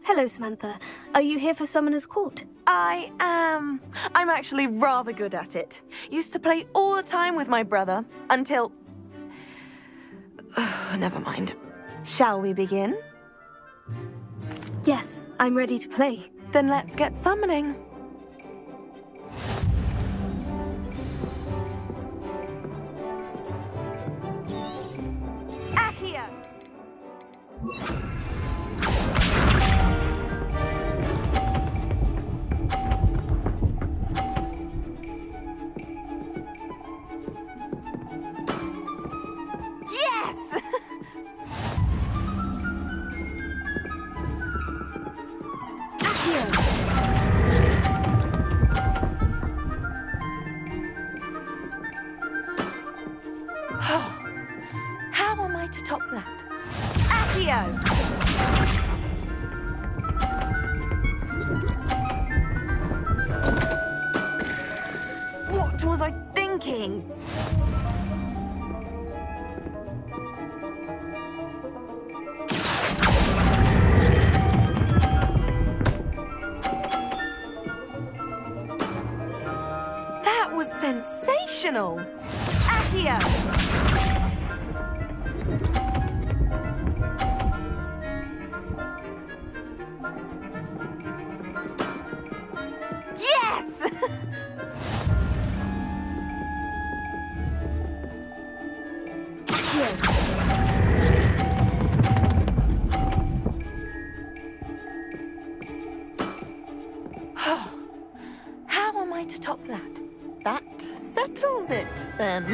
Hello, Samantha. Are you here for Summoner's Court? I am. I'm actually rather good at it. Used to play all the time with my brother, until... Never mind. Shall we begin? Yes, I'm ready to play. Then let's get summoning. Accio! Yes! How am I to top that? Accio! What was I thinking? That was sensational! Accio! Yes! How am I to top that? That settles it, then.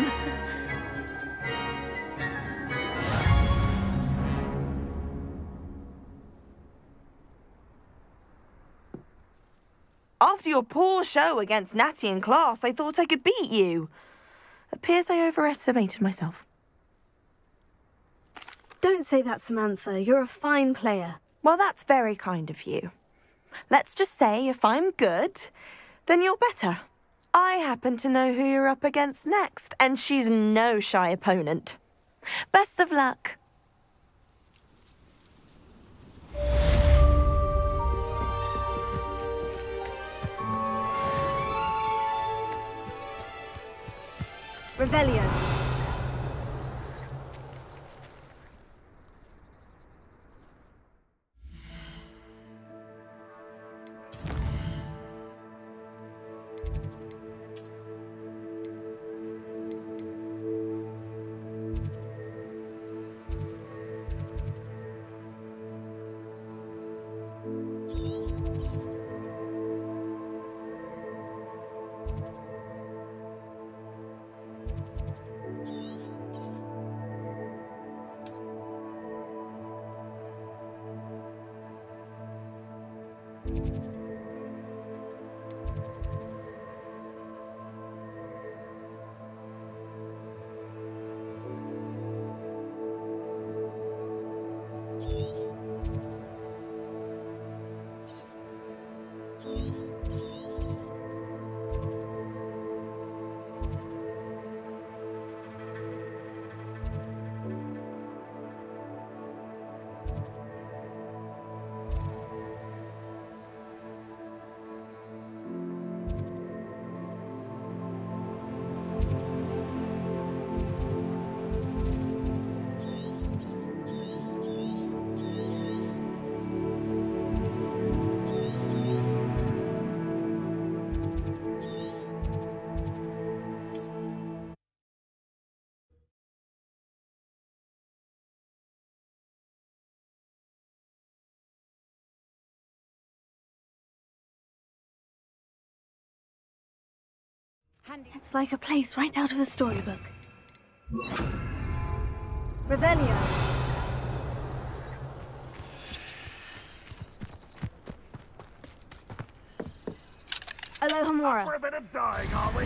After your poor show against Natty in class, I thought I could beat you. Appears I overestimated myself. Don't say that, Samantha. You're a fine player. Well, that's very kind of you. Let's just say if I'm good, then you're better. I happen to know who you're up against next, and she's no shy opponent. Best of luck. Revelio. It's like a place right out of a storybook. Revelio. Alohomora. For a bit of dying, are we?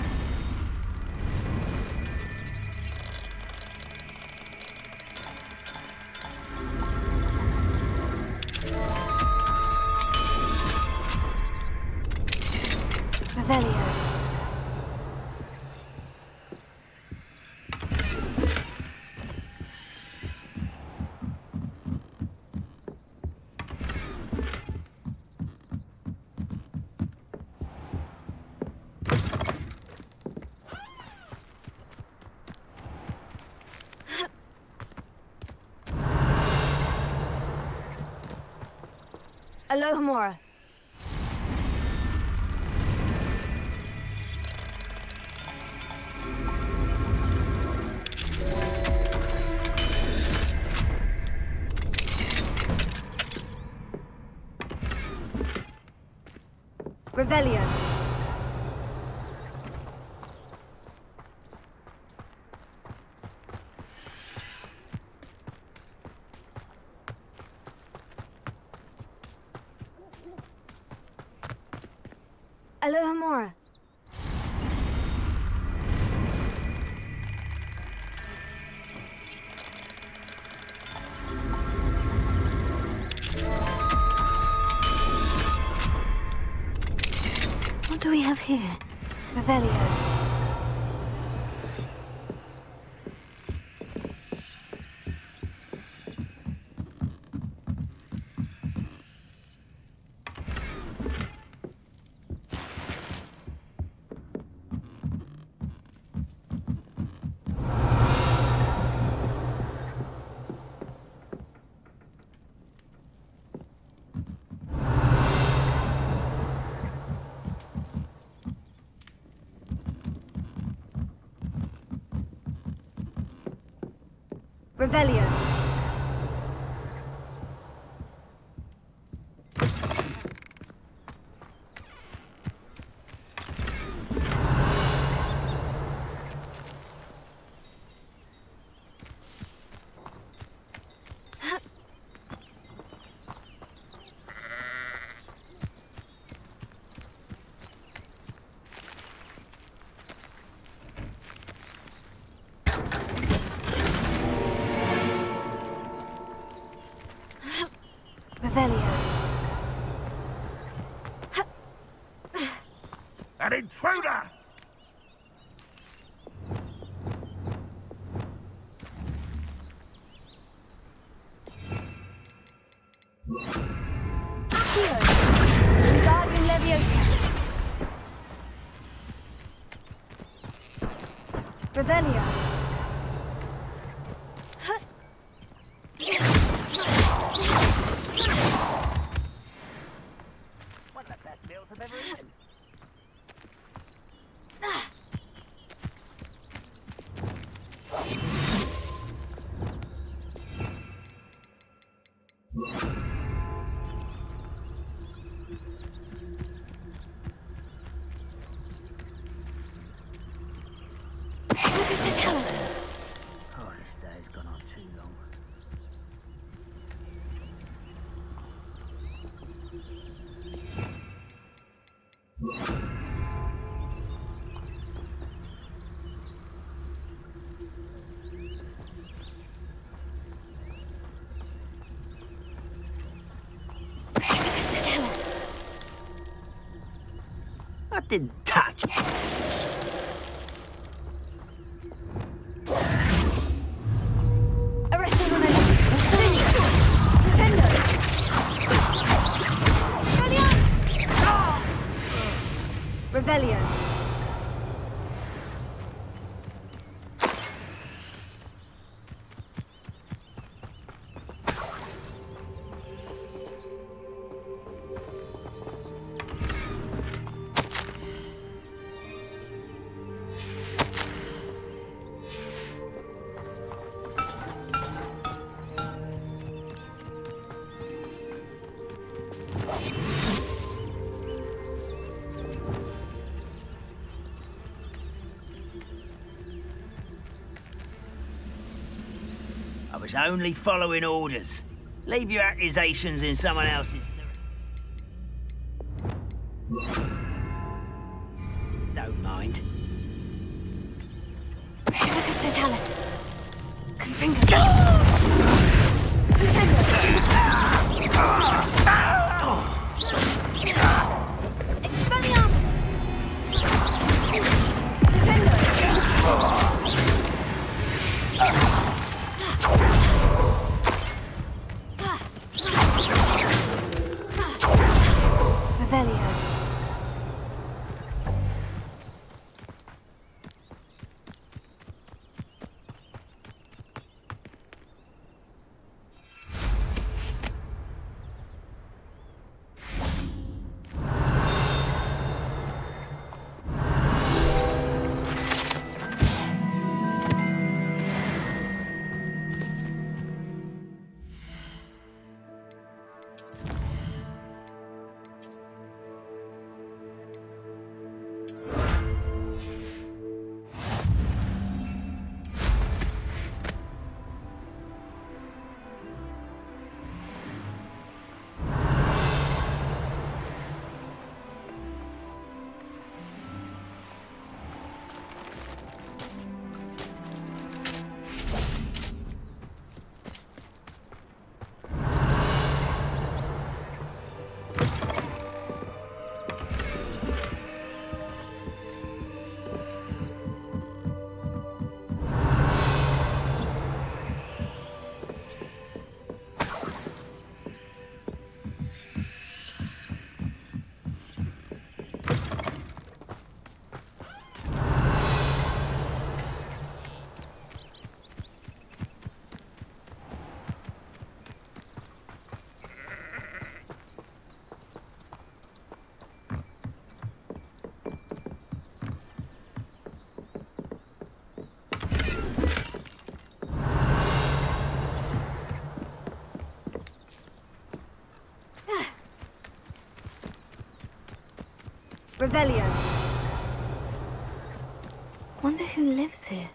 Revelio. Alohomora. Revelio. Alohomora. What do we have here? Revelio. Revelio. Revelio. An intruder! Here. Guardian Leviosa. Revelio. One of the best meals I've ever eaten. What does it tell us? Oh, this day's gone on too long. I didn't touch. Arresting Revelio. Defendo. Revelio. I was only following orders. Leave your accusations in someone else's. Don't mind. Lucas Totalis. Confringo. Expelliarmus. Revelio. Revelio. Wonder who lives here.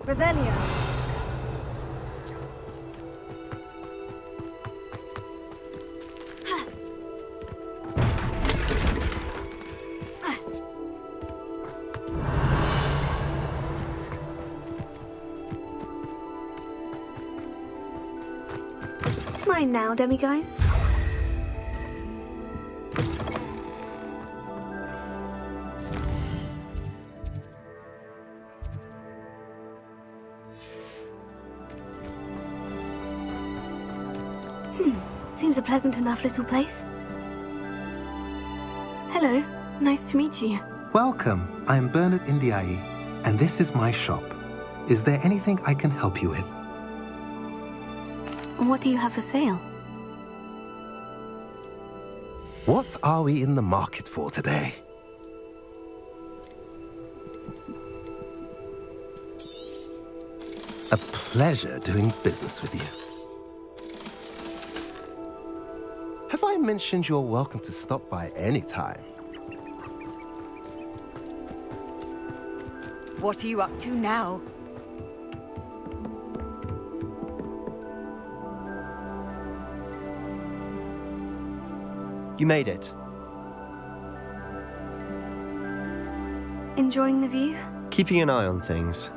Revelio. Mine now, demiguise. Seems a pleasant enough little place. Hello, nice to meet you. Welcome. I am Bernard Indiai, and this is my shop. Is there anything I can help you with? What do you have for sale? What are we in the market for today? A pleasure doing business with you. Have I mentioned you're welcome to stop by any time? What are you up to now? You made it. Enjoying the view? Keeping an eye on things.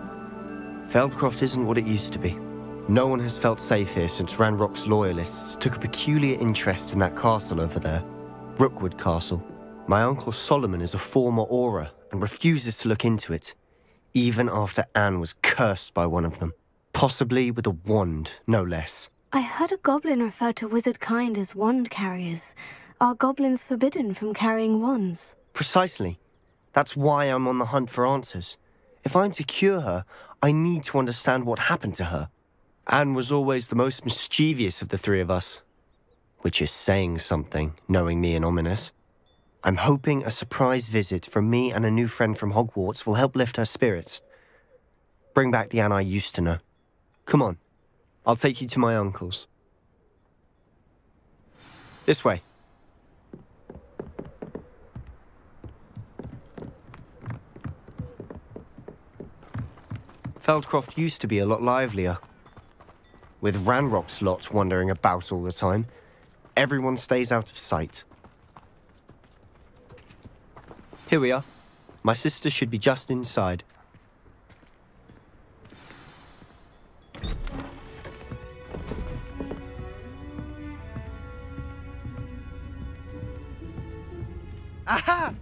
Feldcroft isn't what it used to be. No one has felt safe here since Ranrock's loyalists took a peculiar interest in that castle over there. Rookwood Castle. My uncle Solomon is a former Auror and refuses to look into it, even after Anne was cursed by one of them. Possibly with a wand, no less. I heard a goblin refer to wizard kind as wand carriers. Are goblins forbidden from carrying wands? Precisely. That's why I'm on the hunt for answers. If I'm to cure her, I need to understand what happened to her. Anne was always the most mischievous of the three of us. Which is saying something, knowing me and ominous. I'm hoping a surprise visit from me and a new friend from Hogwarts will help lift her spirits. Bring back the Anne I used to know. Come on, I'll take you to my uncle's. This way. Feldcroft used to be a lot livelier. With Ranrock's lot wandering about all the time, everyone stays out of sight. Here we are. My sister should be just inside. Aha!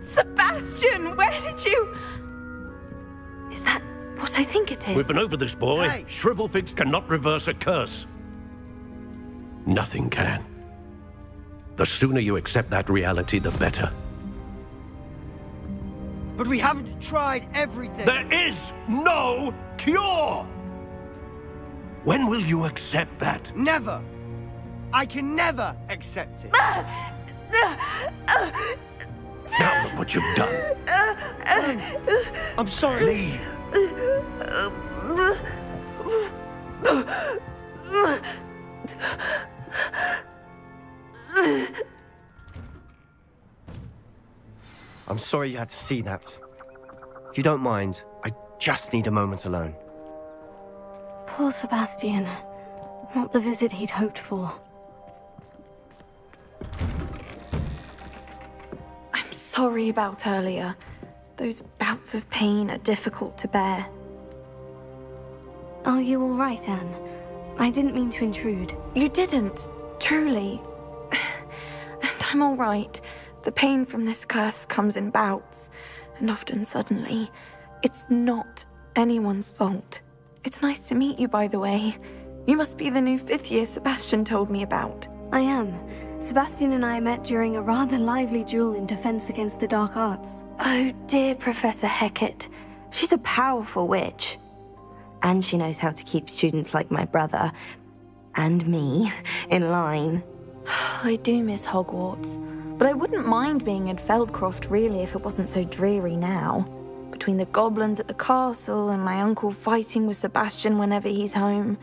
Sebastian, where did you... Is that what I think it is? We've been over this, boy. Hey. Shrivelfigs cannot reverse a curse. Nothing can. The sooner you accept that reality, the better. But we haven't tried everything. There is no cure! When will you accept that? Never. I can never accept it. Now look what you've done. I'm sorry. Leave. I'm sorry you had to see that. If you don't mind, I just need a moment alone. Poor Sebastian. Not the visit he'd hoped for. I'm sorry about earlier. Those bouts of pain are difficult to bear. Are you all right, Anne? I didn't mean to intrude. You didn't, truly. And I'm all right. The pain from this curse comes in bouts, and often suddenly. It's not anyone's fault. It's nice to meet you, by the way. You must be the new 5th year Sebastian told me about. I am. Sebastian and I met during a rather lively duel in defense against the dark arts. Oh dear, Professor Hecat. She's a powerful witch. And she knows how to keep students like my brother, and me, in line. I do miss Hogwarts, but I wouldn't mind being in Feldcroft really if it wasn't so dreary now. Between the goblins at the castle and my uncle fighting with Sebastian whenever he's home,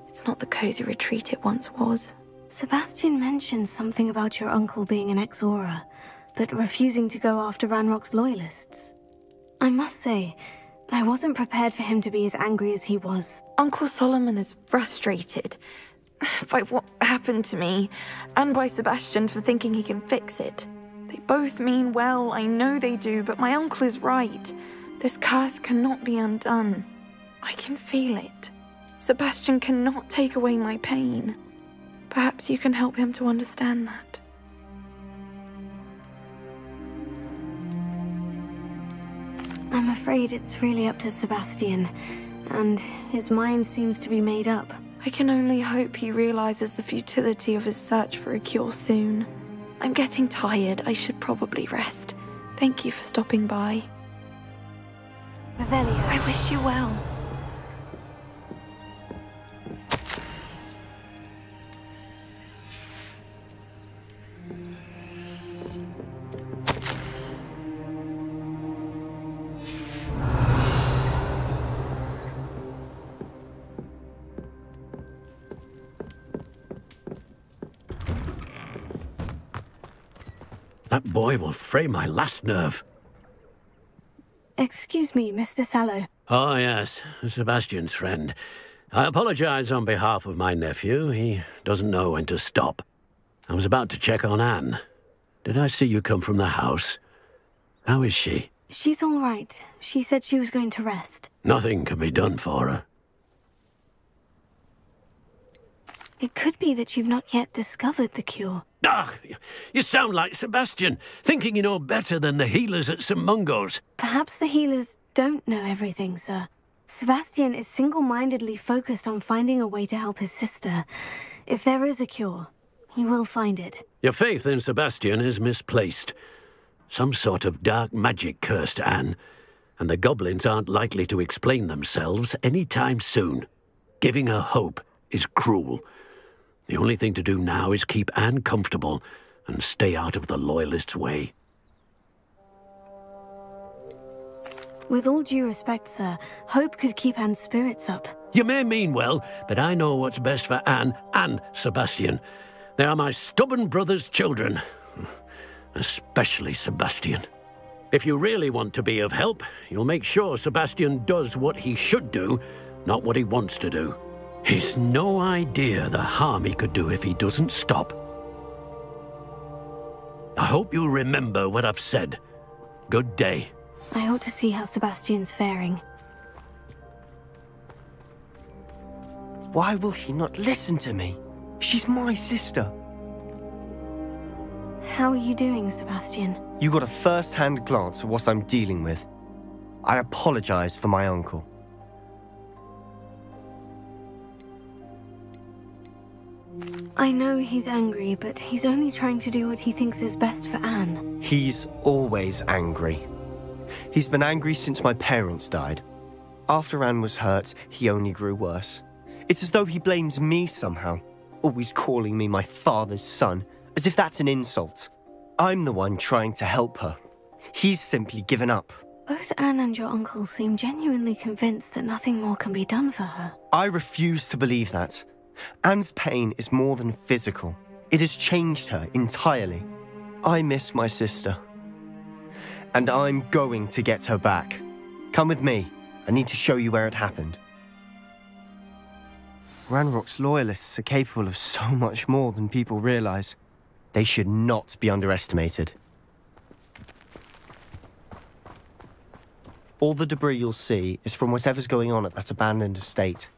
it's not the cozy retreat it once was. Sebastian mentioned something about your uncle being an ex-Auror, but refusing to go after Ranrock's loyalists. I must say, I wasn't prepared for him to be as angry as he was. Uncle Solomon is frustrated by what happened to me, and by Sebastian for thinking he can fix it. They both mean well, I know they do, but my uncle is right. This curse cannot be undone. I can feel it. Sebastian cannot take away my pain. Perhaps you can help him to understand that. I'm afraid it's really up to Sebastian, and his mind seems to be made up. I can only hope he realizes the futility of his search for a cure soon. I'm getting tired. I should probably rest. Thank you for stopping by. Revelio. I wish you well. That boy will fray my last nerve. Excuse me, Mr. Sallow. Oh, yes, Sebastian's friend. I apologize on behalf of my nephew. He doesn't know when to stop. I was about to check on Anne. Did I see you come from the house? How is she? She's all right. She said she was going to rest. Nothing can be done for her. It could be that you've not yet discovered the cure. Ah, you sound like Sebastian, thinking you know better than the healers at St. Mungo's. Perhaps the healers don't know everything, sir. Sebastian is single-mindedly focused on finding a way to help his sister. If there is a cure, he will find it. Your faith in Sebastian is misplaced. Some sort of dark magic cursed Anne, and the goblins aren't likely to explain themselves any time soon. Giving her hope is cruel. The only thing to do now is keep Anne comfortable and stay out of the Loyalists' way. With all due respect, sir, hope could keep Anne's spirits up. You may mean well, but I know what's best for Anne and Sebastian. They are my stubborn brother's children. Especially Sebastian. If you really want to be of help, you'll make sure Sebastian does what he should do, not what he wants to do. He's no idea the harm he could do if he doesn't stop. I hope you'll remember what I've said. Good day. I ought to see how Sebastian's faring. Why will he not listen to me? She's my sister. How are you doing, Sebastian? You got a first-hand glance at what I'm dealing with. I apologize for my uncle. I know he's angry, but he's only trying to do what he thinks is best for Anne. He's always angry. He's been angry since my parents died. After Anne was hurt, he only grew worse. It's as though he blames me somehow, always calling me my father's son, as if that's an insult. I'm the one trying to help her. He's simply given up. Both Anne and your uncle seem genuinely convinced that nothing more can be done for her. I refuse to believe that. Anne's pain is more than physical. It has changed her entirely. I miss my sister. And I'm going to get her back. Come with me. I need to show you where it happened. Ranrock's loyalists are capable of so much more than people realize. They should not be underestimated. All the debris you'll see is from whatever's going on at that abandoned estate.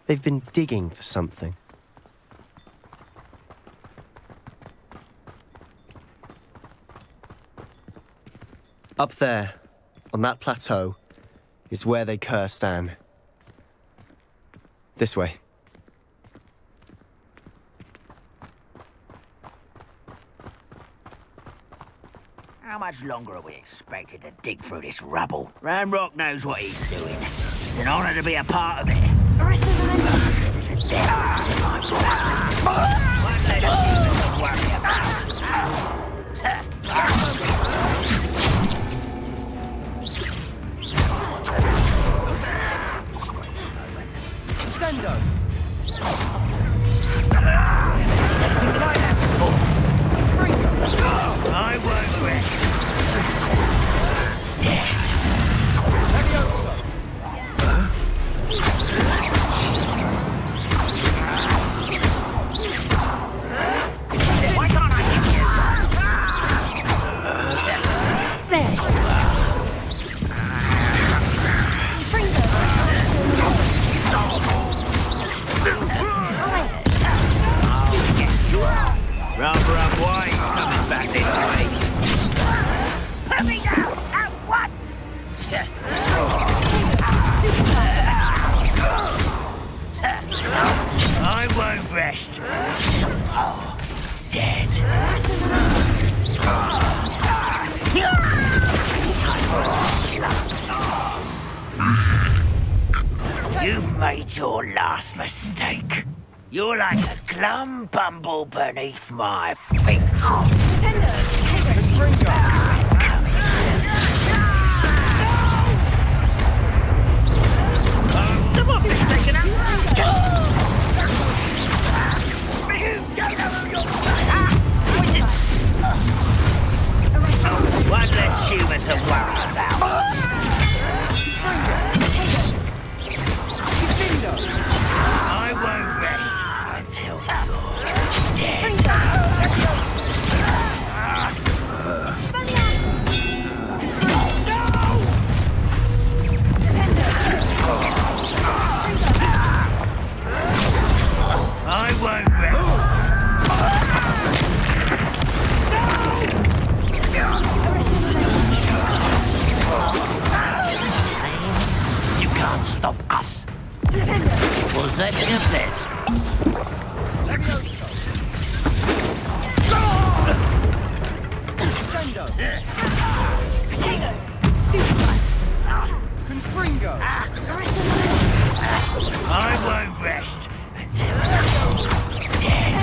They've been digging for something. Up there, on that plateau, is where they cursed Anne. This way. much longer are we expected to dig through this rubble? Ranrock knows what he's doing. It's an honor to be a part of it. There's a death in my blood. One less thing to worry about. Sendo! Never seen anything like that before. I won't rest. Dead. Why can't I hit you? There. Rather up wide coming back this way. Put me down at once! I won't rest. Oh, dead. You've made your last mistake. You're like a glum bumble beneath my feet. Someone's been taken out. One less human to worry about. I won't rest until you're dead. I won't rest. You can't stop us. Was that just this? Sendo! Potato! Stupid one! Confringo! I won't rest until you're dead.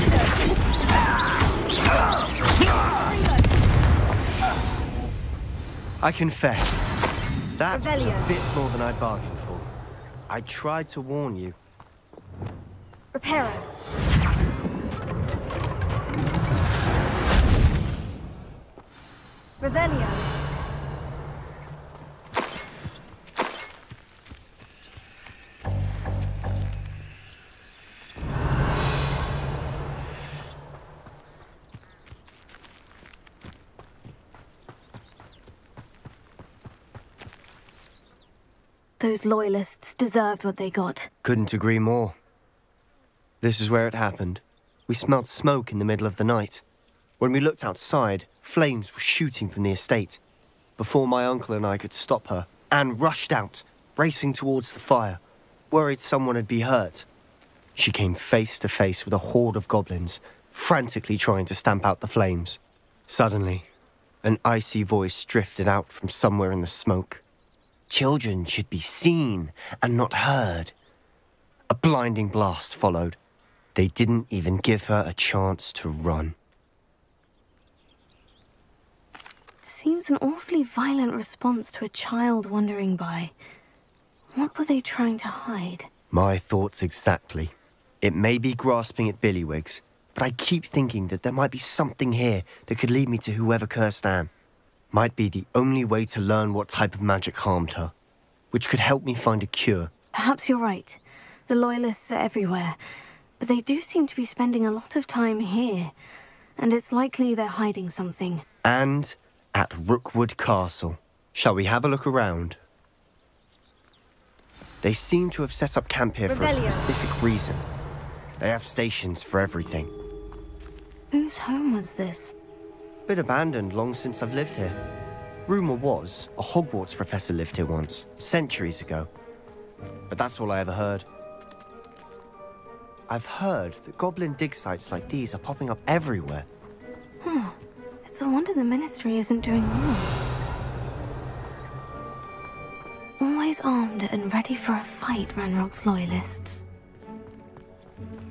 I confess, that was a bit more than I bargained for. I tried to warn you. Reparo. Revelio. Those loyalists deserved what they got. Couldn't agree more. This is where it happened. We smelled smoke in the middle of the night. When we looked outside, flames were shooting from the estate. Before my uncle and I could stop her, Anne rushed out, racing towards the fire, worried someone had been hurt. She came face to face with a horde of goblins, frantically trying to stamp out the flames. Suddenly, an icy voice drifted out from somewhere in the smoke. Children should be seen and not heard. A blinding blast followed. They didn't even give her a chance to run. Seems an awfully violent response to a child wandering by. What were they trying to hide? My thoughts exactly. It may be grasping at Billywigs, but I keep thinking that there might be something here that could lead me to whoever cursed Anne. Might be the only way to learn what type of magic harmed her, which could help me find a cure. Perhaps you're right. The Loyalists are everywhere, but they do seem to be spending a lot of time here, and it's likely they're hiding something. And at Rookwood Castle. Shall we have a look around? They seem to have set up camp here for a specific reason. They have stations for everything. Whose home was this? Been abandoned long since I've lived here. Rumour was, a Hogwarts professor lived here once, centuries ago. But that's all I ever heard. I've heard that goblin dig sites like these are popping up everywhere. Huh. It's a wonder the Ministry isn't doing more. Always armed and ready for a fight, Ranrock's loyalists.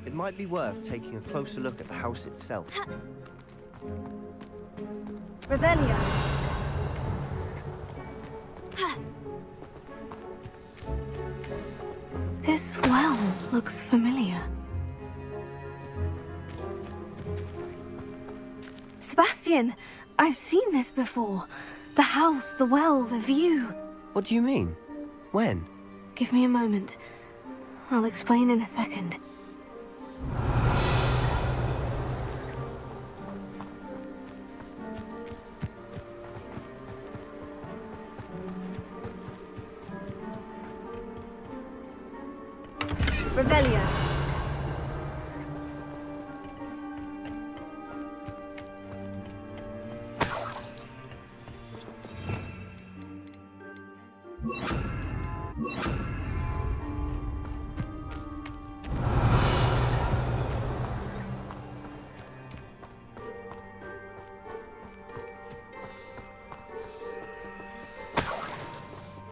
It might be worth taking a closer look at the house itself. Revelio. This well looks familiar. Sebastian! I've seen this before. The house, the well, the view. What do you mean? When? Give me a moment. I'll explain in a second. Revelio.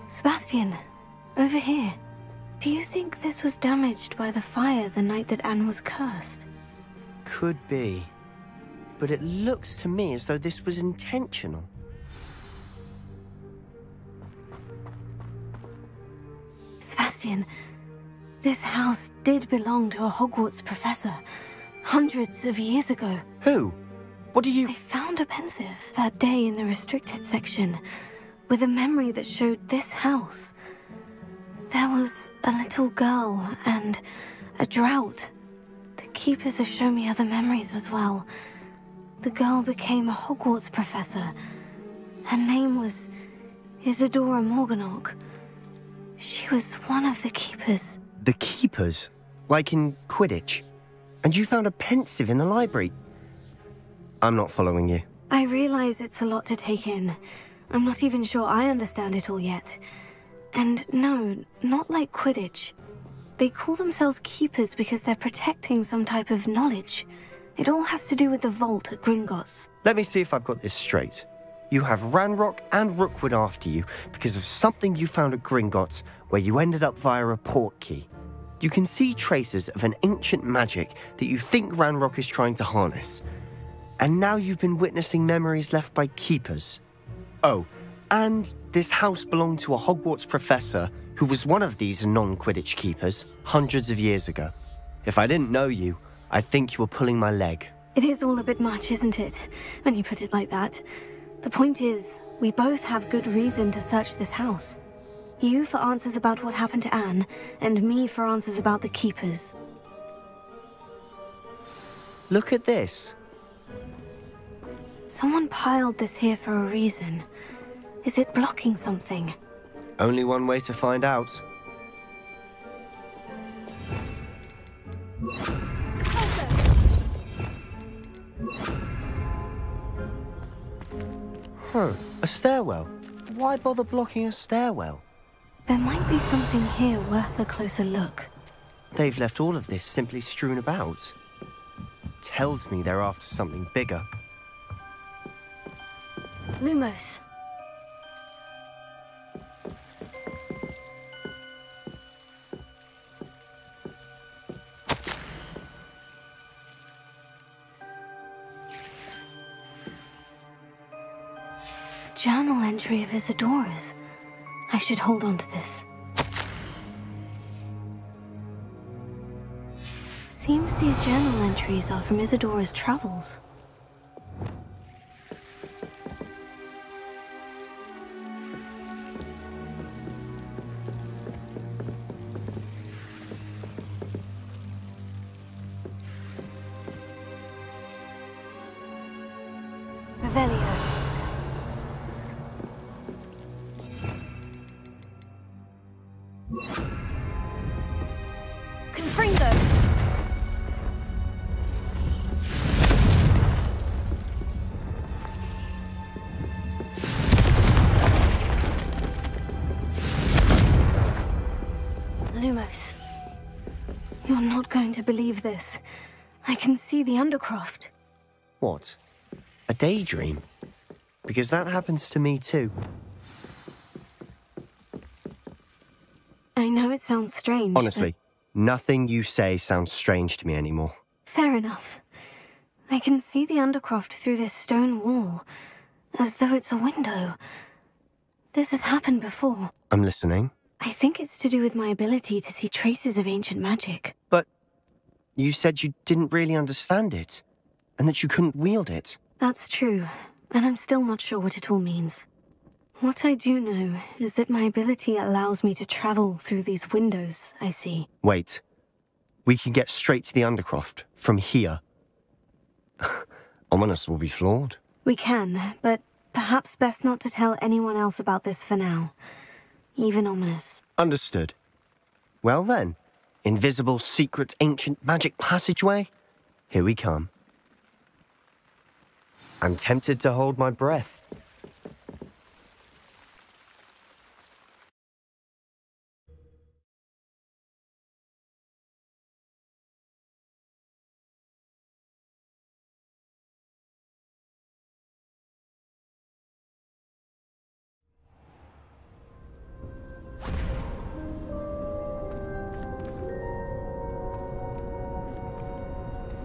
Sebastian, over here. Do you think this was damaged by the fire the night that Anne was cursed? Could be. But it looks to me as though this was intentional. Sebastian, this house did belong to a Hogwarts professor, hundreds of years ago. Who? What do you... I found a pensive that day in the restricted section, with a memory that showed this house. There was a little girl and a drought. The keepers have shown me other memories as well. The girl became a Hogwarts professor. Her name was Isadora Morganach. She was one of the keepers. The keepers? Like in Quidditch? And you found a pensive in the library? I'm not following you. I realize it's a lot to take in. I'm not even sure I understand it all yet. And no, not like Quidditch. They call themselves keepers because they're protecting some type of knowledge. It all has to do with the vault at Gringotts. Let me see if I've got this straight. You have Ranrock and Rookwood after you because of something you found at Gringotts where you ended up via a portkey. You can see traces of an ancient magic that you think Ranrock is trying to harness. And now you've been witnessing memories left by keepers. Oh, and this house belonged to a Hogwarts professor who was one of these non-Quidditch keepers hundreds of years ago. If I didn't know you, I'd think you were pulling my leg. It is all a bit much, isn't it, when you put it like that? The point is, we both have good reason to search this house. You for answers about what happened to Anne, and me for answers about the keepers. Look at this. Someone piled this here for a reason. Is it blocking something? Only one way to find out. Huh, a stairwell. Why bother blocking a stairwell? There might be something here worth a closer look. They've left all of this simply strewn about. Tells me they're after something bigger. Lumos. Journal entry of Isadora's. I should hold on to this. Seems these journal entries are from Isadora's travels. Revelio. Confringo! Lumos. You're not going to believe this. I can see the Undercroft. What? A daydream? Because that happens to me too. I know it sounds strange. Honestly, nothing you say sounds strange to me anymore. Fair enough. I can see the Undercroft through this stone wall, as though it's a window. This has happened before. I'm listening. I think it's to do with my ability to see traces of ancient magic. But you said you didn't really understand it, and that you couldn't wield it. That's true, and I'm still not sure what it all means. What I do know is that my ability allows me to travel through these windows I see. Wait. We can get straight to the Undercroft from here. Ominous will be floored. We can, but perhaps best not to tell anyone else about this for now. Even Ominous. Understood. Well then, invisible, secret, ancient magic passageway? Here we come. I'm tempted to hold my breath.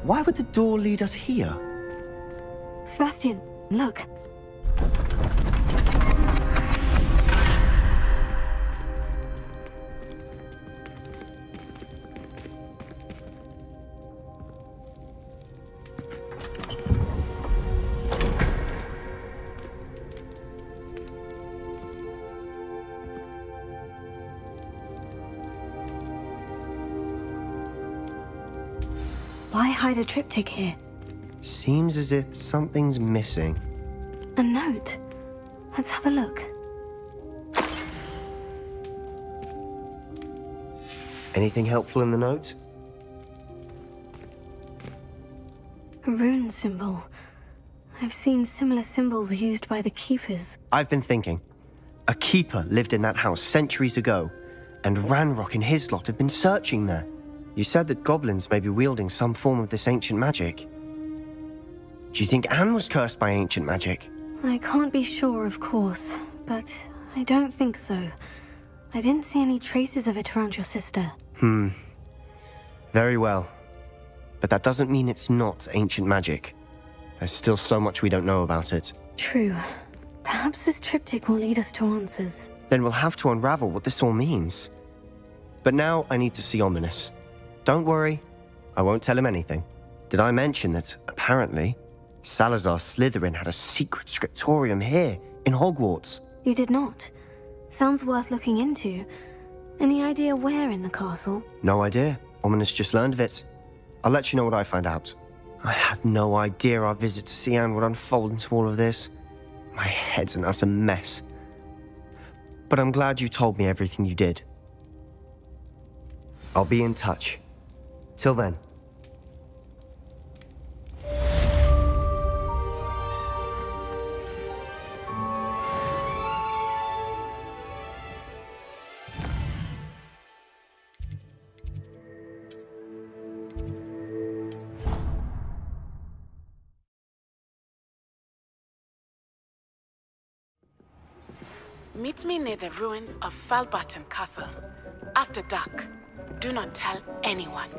Why would the door lead us here? Sebastian, look. Why hide a triptych here? Seems as if something's missing. A note. Let's have a look. Anything helpful in the note? A rune symbol. I've seen similar symbols used by the Keepers. I've been thinking. A keeper lived in that house centuries ago, and Ranrock and his lot have been searching there. You said that goblins may be wielding some form of this ancient magic. Do you think Anne was cursed by ancient magic? I can't be sure, of course, but I don't think so. I didn't see any traces of it around your sister. Very well. But that doesn't mean it's not ancient magic. There's still so much we don't know about it. True. Perhaps this triptych will lead us to answers. Then we'll have to unravel what this all means. But now I need to see Ominous. Don't worry, I won't tell him anything. Did I mention that, apparently, Salazar Slytherin had a secret scriptorium here, in Hogwarts? You did not. Sounds worth looking into. Any idea where in the castle? No idea. Ominous just learned of it. I'll let you know what I find out. I had no idea our visit to Cian would unfold into all of this. My head's an utter mess. But I'm glad you told me everything you did. I'll be in touch. Till then. Meet me near the ruins of Falbottom Castle. After dark. Do not tell anyone.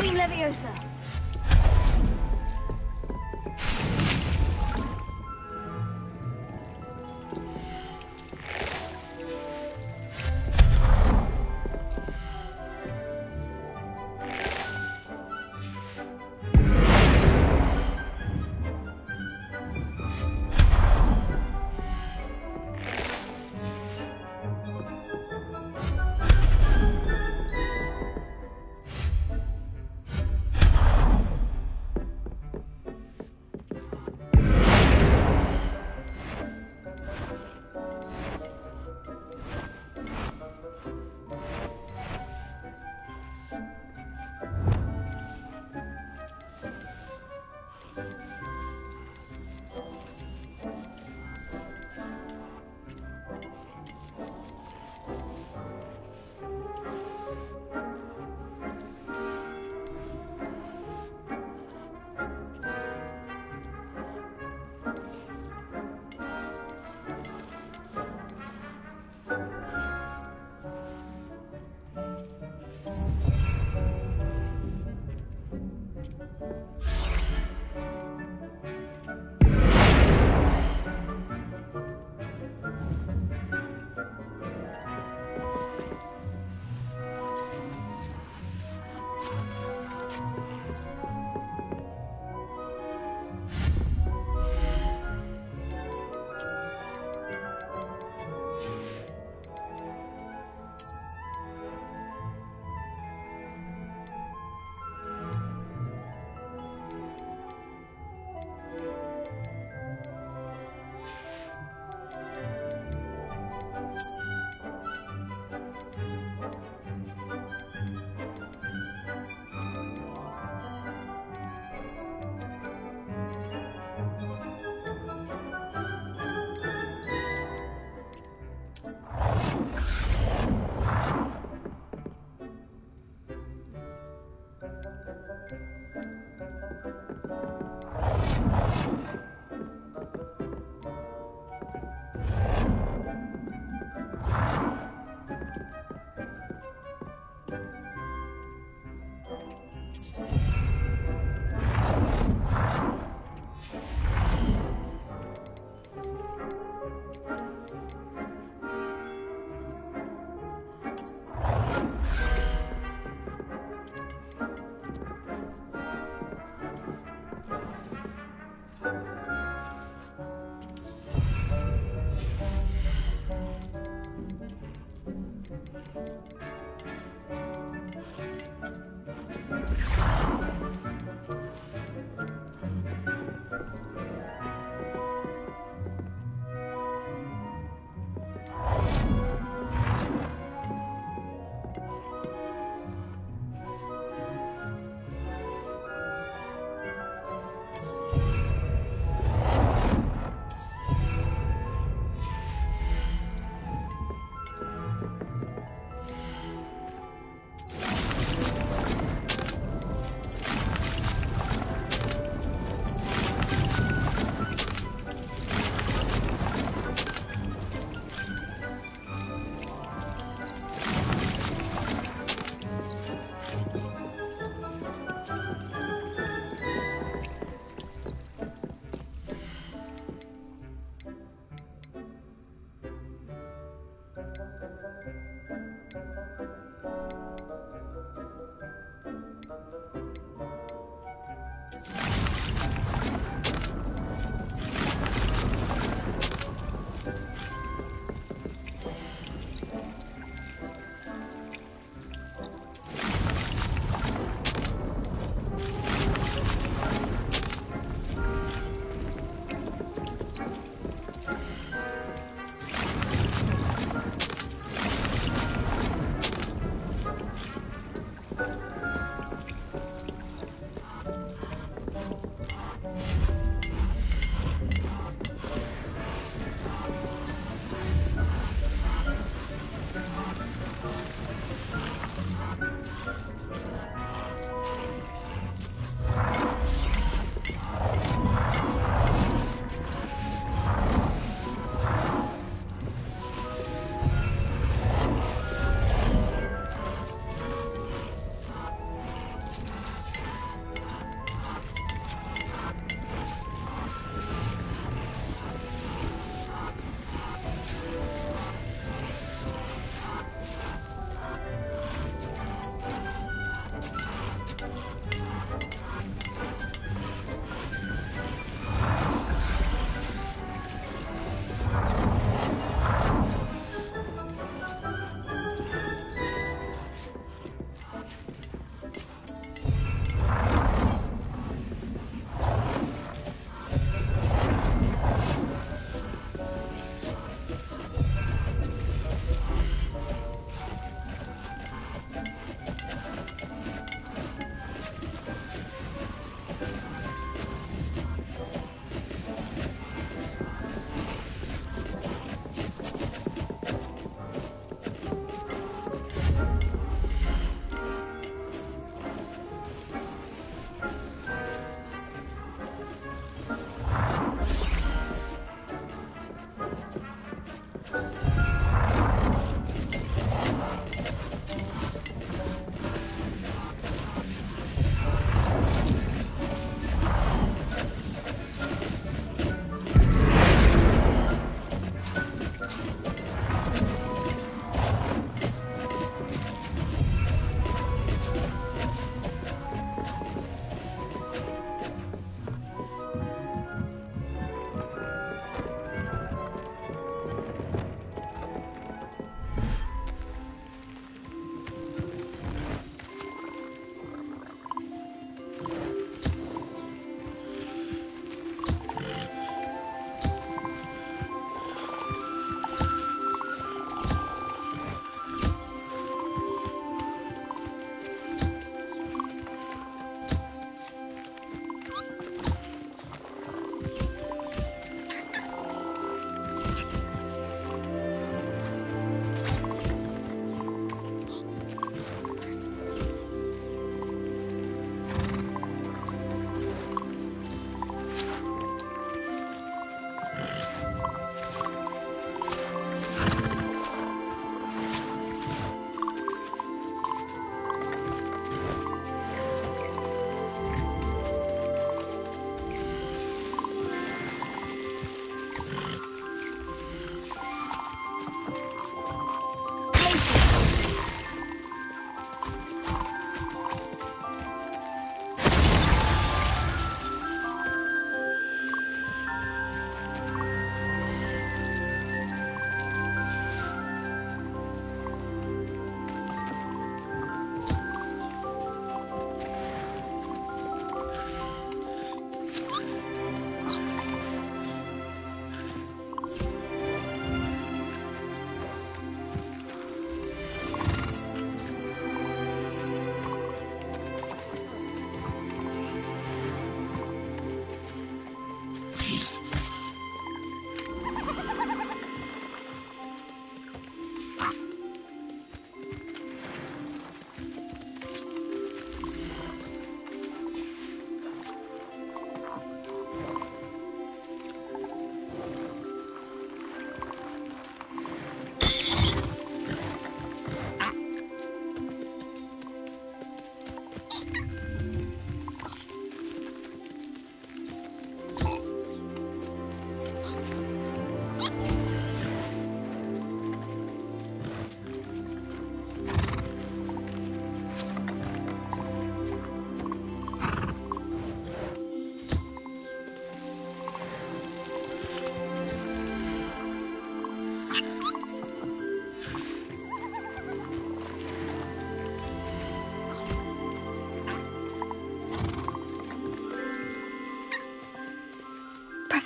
Wingardium Leviosa.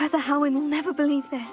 Professor Howin will never believe this.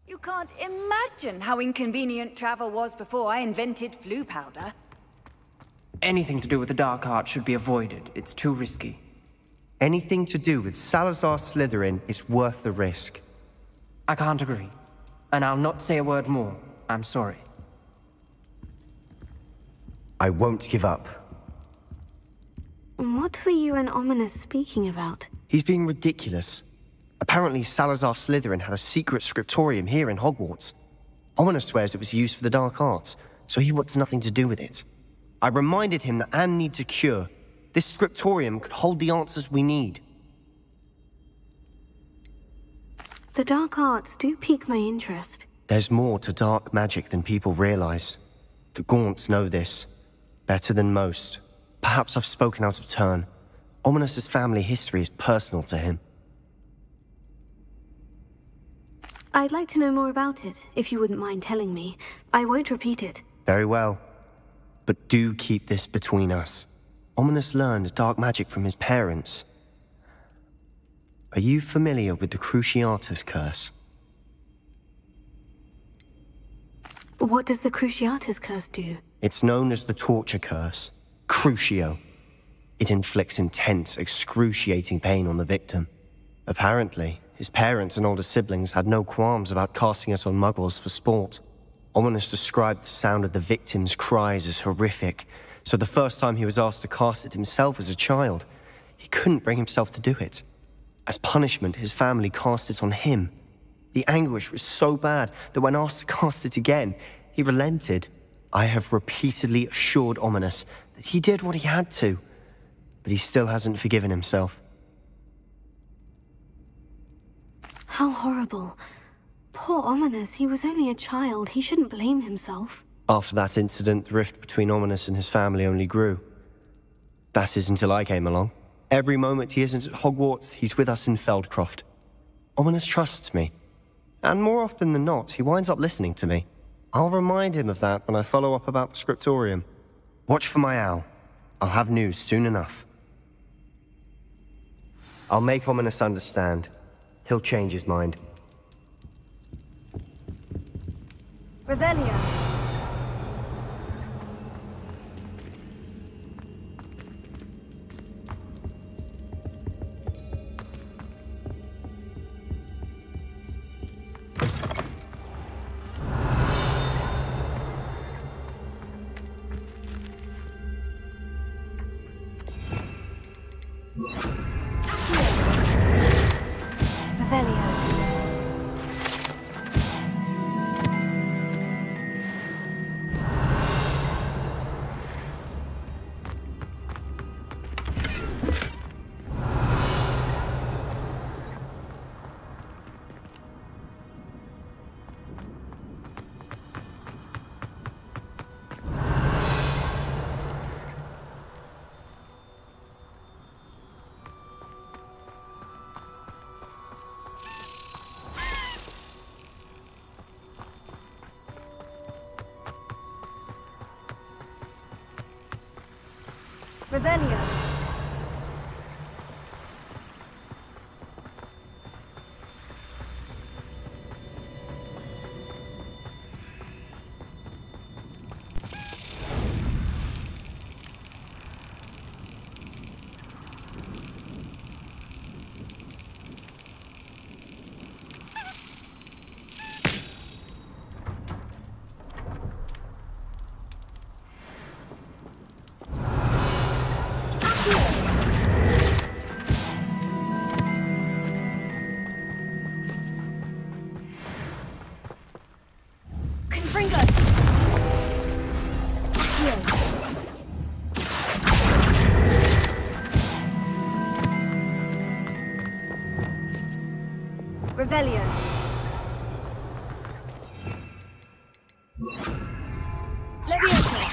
You can't imagine how inconvenient travel was before I invented flu powder. Anything to do with the dark art should be avoided. It's too risky. Anything to do with Salazar Slytherin is worth the risk. I can't agree. And I'll not say a word more. I'm sorry. I won't give up. What were you and Ominous speaking about? He's being ridiculous. Apparently, Salazar Slytherin had a secret scriptorium here in Hogwarts. Ominous swears it was used for the dark arts, so he wants nothing to do with it. I reminded him that Anne needs a cure. This scriptorium could hold the answers we need. The dark arts do pique my interest. There's more to dark magic than people realize. The Gaunts know this. Better than most. Perhaps I've spoken out of turn. Ominous's family history is personal to him. I'd like to know more about it, if you wouldn't mind telling me. I won't repeat it. Very well. But do keep this between us. Ominous learned dark magic from his parents. Are you familiar with the Cruciatus Curse? What does the Cruciatus Curse do? It's known as the Torture Curse. Crucio. It inflicts intense, excruciating pain on the victim. Apparently, his parents and older siblings had no qualms about casting it on muggles for sport. Ominous described the sound of the victim's cries as horrific, so the first time he was asked to cast it himself as a child, he couldn't bring himself to do it. As punishment, his family cast it on him. The anguish was so bad that when asked to cast it again, he relented. I have repeatedly assured Ominous that he did what he had to, but he still hasn't forgiven himself. How horrible. Poor Ominous, he was only a child. He shouldn't blame himself. After that incident, the rift between Ominous and his family only grew. That is until I came along. Every moment he isn't at Hogwarts, he's with us in Feldcroft. Ominous trusts me. And more often than not, he winds up listening to me. I'll remind him of that when I follow up about the scriptorium. Watch for my owl. I'll have news soon enough. I'll make Ominous understand. He'll change his mind. Revelio. Revelio. Revelio. Leviosa.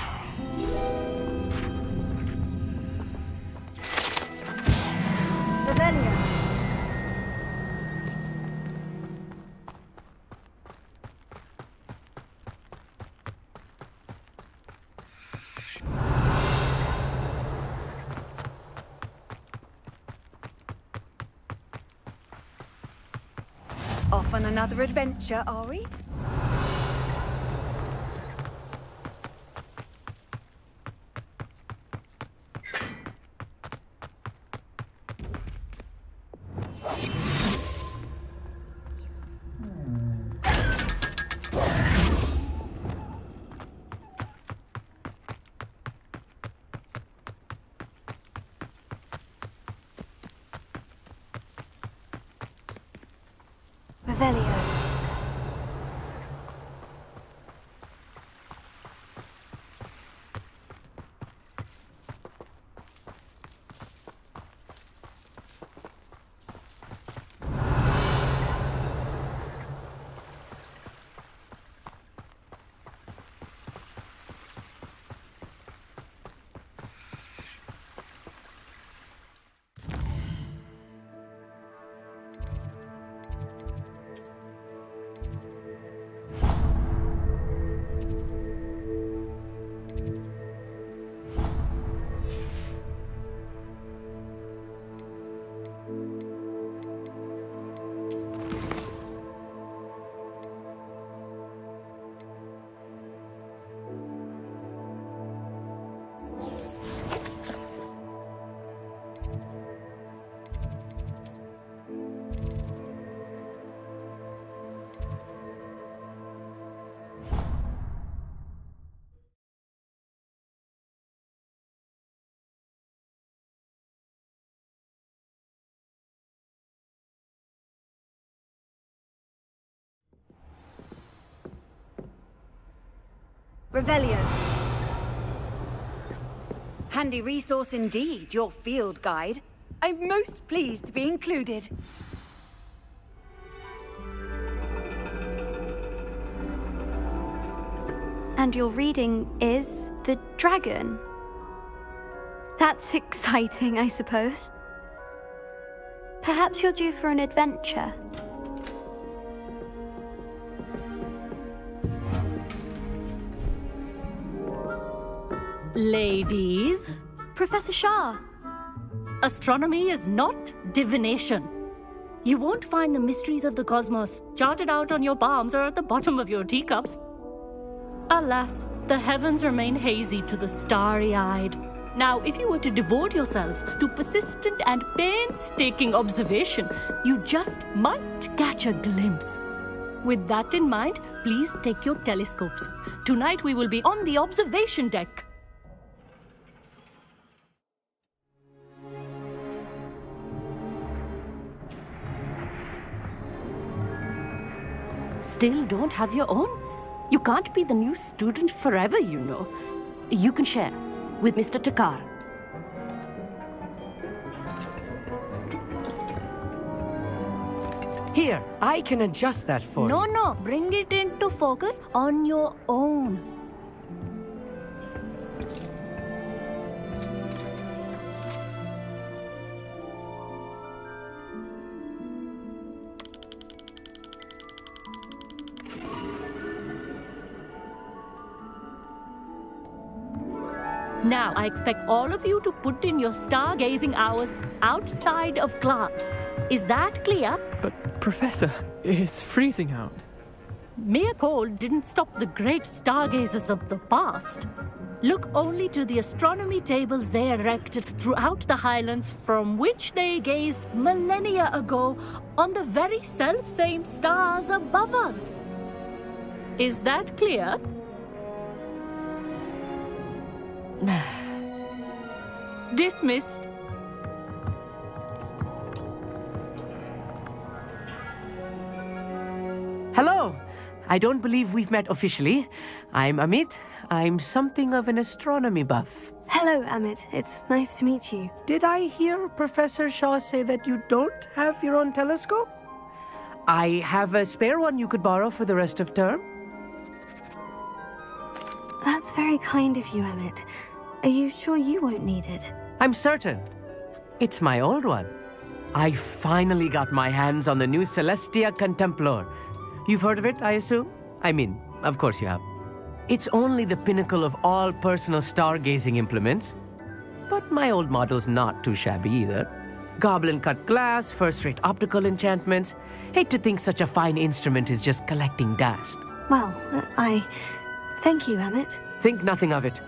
Revelio. Off on another adventure, are we? Revelio. Revelio. Handy resource indeed, your field guide. I'm most pleased to be included. And your reading is the dragon. That's exciting, I suppose. Perhaps you're due for an adventure. Ladies. Professor Shah. Astronomy is not divination. You won't find the mysteries of the cosmos charted out on your palms or at the bottom of your teacups. Alas, the heavens remain hazy to the starry-eyed. Now, if you were to devote yourselves to persistent and painstaking observation, you just might catch a glimpse. With that in mind, please take your telescopes. Tonight we will be on the observation deck. Still don't have your own? You can't be the new student forever, you know. You can share with Mr. Takar. Here, I can adjust that for you. No, bring it into focus on your own. Now, I expect all of you to put in your stargazing hours outside of class. Is that clear? But, Professor, it's freezing out. Mere cold didn't stop the great stargazers of the past. Look only to the astronomy tables they erected throughout the Highlands, from which they gazed millennia ago on the very self-same stars above us. Is that clear? Dismissed. Hello. I don't believe we've met officially. I'm Amit. I'm something of an astronomy buff. Hello, Amit. It's nice to meet you. Did I hear Professor Shaw say that you don't have your own telescope? I have a spare one you could borrow for the rest of term. That's very kind of you, Amit. Are you sure you won't need it? I'm certain. It's my old one. I finally got my hands on the new Celestia Contemplar. You've heard of it, I assume? I mean, of course you have. It's only the pinnacle of all personal stargazing implements. But my old model's not too shabby either. Goblin-cut glass, first-rate optical enchantments. Hate to think such a fine instrument is just collecting dust. Well, thank you, Amit. Think nothing of it.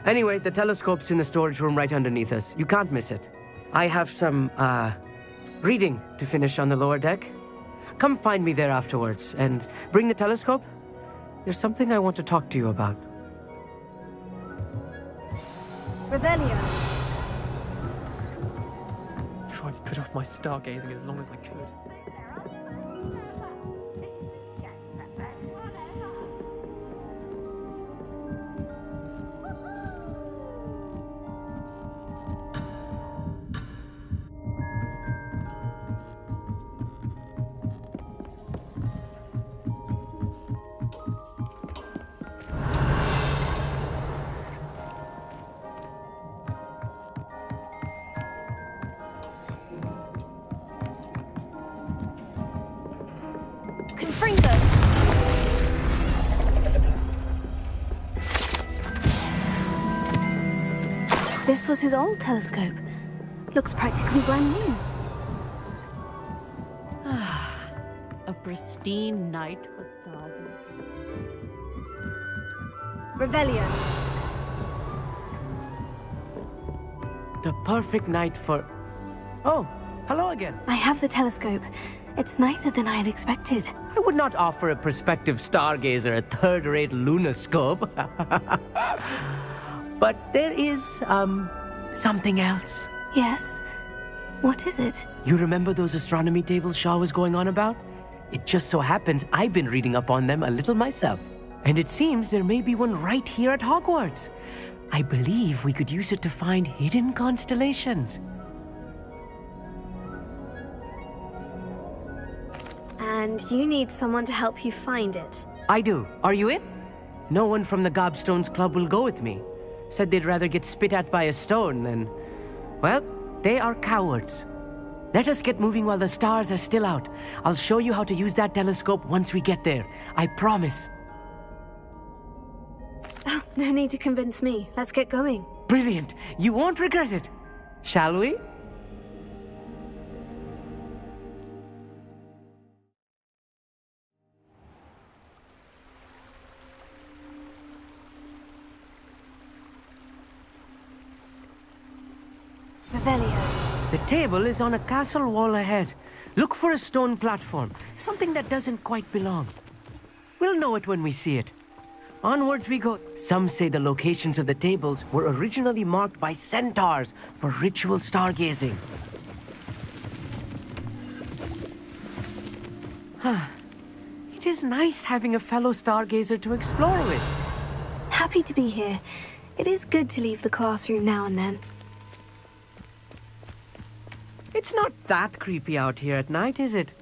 Anyway, the telescope's in the storage room right underneath us. You can't miss it. I have some, reading to finish on the lower deck. Come find me there afterwards, and bring the telescope. There's something I want to talk to you about. Revelio. I tried to put off my stargazing as long as I could. This was his old telescope. Looks practically brand new. A pristine night for stargazing. Revelio. The perfect night for... Oh, hello again. I have the telescope. It's nicer than I had expected. I would not offer a prospective stargazer a third-rate lunoscope. But there is, something else. Yes? What is it? You remember those astronomy tables Shaw was going on about? It just so happens I've been reading up on them a little myself. And it seems there may be one right here at Hogwarts. I believe we could use it to find hidden constellations. And you need someone to help you find it. I do. Are you in? No one from the Gobstones Club will go with me. Said they'd rather get spit at by a stone than... Well, they are cowards. Let us get moving while the stars are still out. I'll show you how to use that telescope once we get there. I promise. Oh, no need to convince me. Let's get going. Brilliant. You won't regret it. Shall we? Revelio. The table is on a castle wall ahead. Look for a stone platform, something that doesn't quite belong. We'll know it when we see it. Onwards we go. Some say the locations of the tables were originally marked by centaurs for ritual stargazing. It is nice having a fellow stargazer to explore with. Happy to be here. It is good to leave the classroom now and then. It's not that creepy out here at night, is it?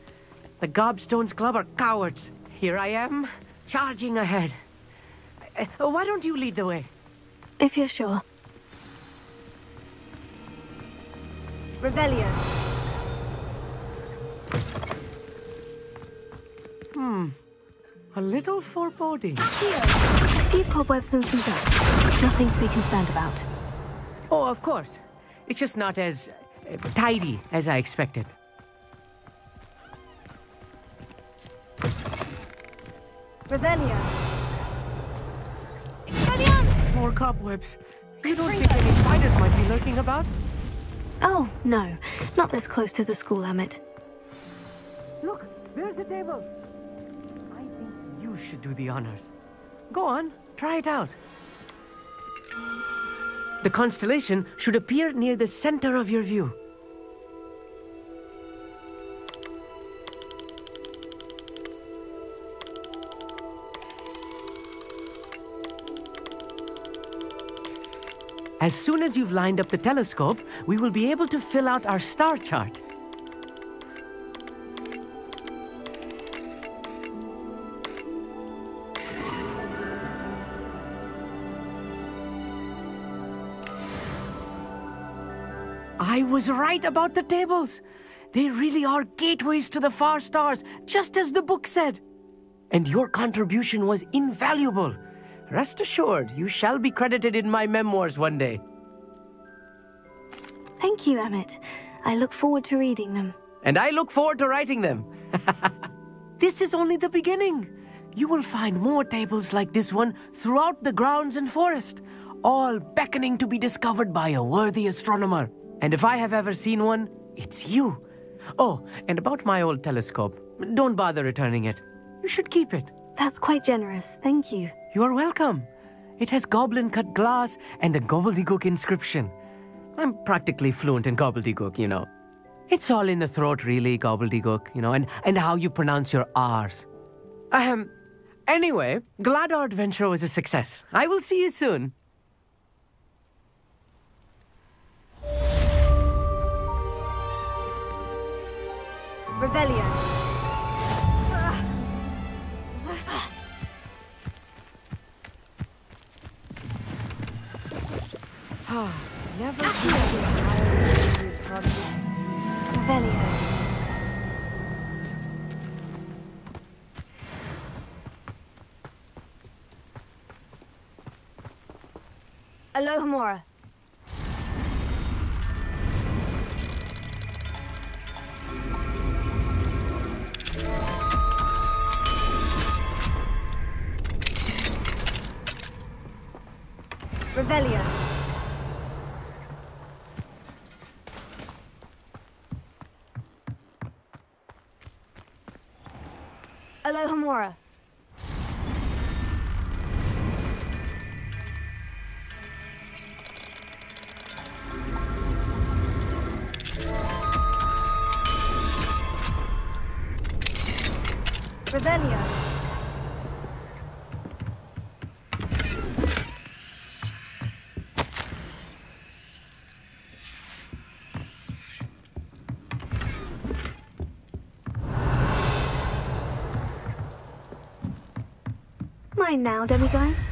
The Gobstones Club are cowards. Here I am, charging ahead. Why don't you lead the way? If you're sure. Revelio. A little foreboding. Here, a few cobwebs and some dust. Nothing to be concerned about. Oh, of course. It's just not as tidy as I expected. Revelio. More cobwebs. You don't think any spiders might be lurking about? Oh, no. Not this close to the school, Emmett. Look, there's the table. I think you should do the honors. Go on, try it out. The constellation should appear near the center of your view. As soon as you've lined up the telescope, we will be able to fill out our star chart. I was right about the tables. They really are gateways to the far stars, just as the book said. And your contribution was invaluable. Rest assured, you shall be credited in my memoirs one day. Thank you, Emmett. I look forward to reading them. And I look forward to writing them. This is only the beginning. You will find more tables like this one throughout the grounds and forest, all beckoning to be discovered by a worthy astronomer. And if I have ever seen one, it's you. Oh, and about my old telescope, don't bother returning it. You should keep it. That's quite generous, thank you. You are welcome. It has goblin-cut glass and a gobbledygook inscription. I'm practically fluent in gobbledygook, you know. It's all in the throat, really, gobbledygook, you know, and how you pronounce your R's. Anyway, glad our adventure was a success. I will see you soon. Revelio. Never Revelio. Alohomora. Revelio. Alohomora. Revelio. Mine now, demiguise.